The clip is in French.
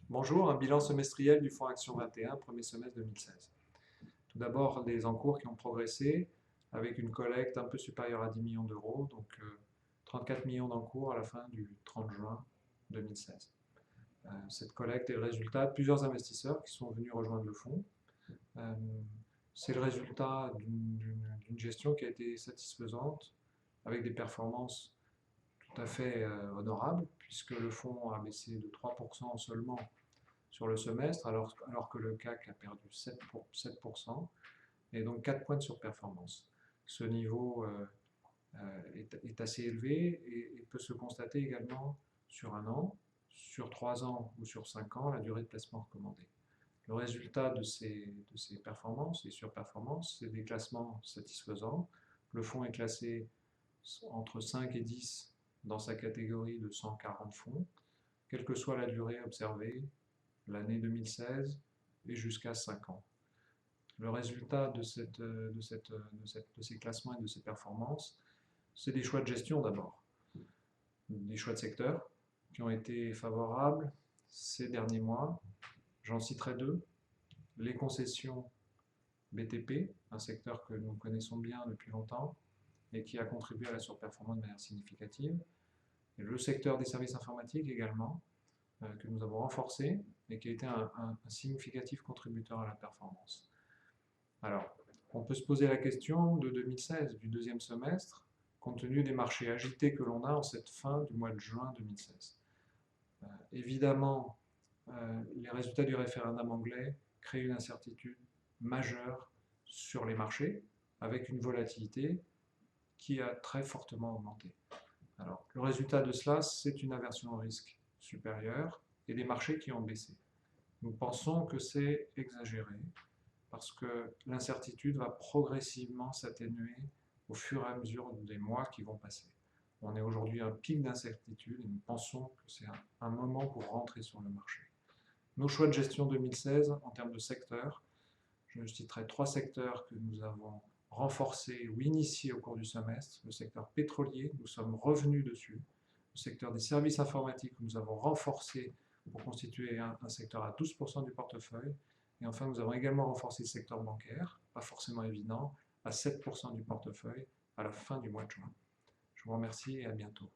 Bonjour, un bilan semestriel du Fonds Action 21, premier semestre 2016. Tout d'abord, des encours qui ont progressé avec une collecte un peu supérieure à 10 millions d'euros, donc 34 millions d'encours à la fin du 30 juin 2016. Cette collecte est le résultat de plusieurs investisseurs qui sont venus rejoindre le fonds. Euh, C'est le résultat d'une gestion qui a été satisfaisante, avec des performances tout à fait honorables, puisque le fonds a baissé de 3% seulement sur le semestre, alors que le CAC a perdu 7%, et donc 4 points de surperformance. Ce niveau est assez élevé et peut se constater également sur un an, sur 3 ans ou sur 5 ans, la durée de placement recommandée. Le résultat de ces performances et surperformances, c'est des classements satisfaisants. Le fonds est classé entre 5 et 10 dans sa catégorie de 140 fonds, quelle que soit la durée observée, l'année 2016 et jusqu'à 5 ans. Le résultat de ces classements et de ces performances, c'est des choix de gestion d'abord, des choix de secteur qui ont été favorables ces derniers mois. J'en citerai deux. Les concessions BTP, un secteur que nous connaissons bien depuis longtemps et qui a contribué à la surperformance de manière significative. Et le secteur des services informatiques également, que nous avons renforcé et qui a été un significatif contributeur à la performance. Alors, on peut se poser la question de 2016, du deuxième semestre, compte tenu des marchés agités que l'on a en cette fin du mois de juin 2016. Évidemment, les résultats du référendum anglais créent une incertitude majeure sur les marchés, avec une volatilité qui a très fortement augmenté. Alors, le résultat de cela, c'est une aversion au risque supérieure et des marchés qui ont baissé. Nous pensons que c'est exagéré parce que l'incertitude va progressivement s'atténuer au fur et à mesure des mois qui vont passer. On est aujourd'hui à un pic d'incertitude et nous pensons que c'est un moment pour rentrer sur le marché. Nos choix de gestion 2016 en termes de secteurs, je citerai trois secteurs que nous avons renforcés ou initiés au cours du semestre. Le secteur pétrolier, nous sommes revenus dessus. Le secteur des services informatiques, nous avons renforcé pour constituer un secteur à 12% du portefeuille. Et enfin, nous avons également renforcé le secteur bancaire, pas forcément évident, à 7% du portefeuille à la fin du mois de juin. Je vous remercie et à bientôt.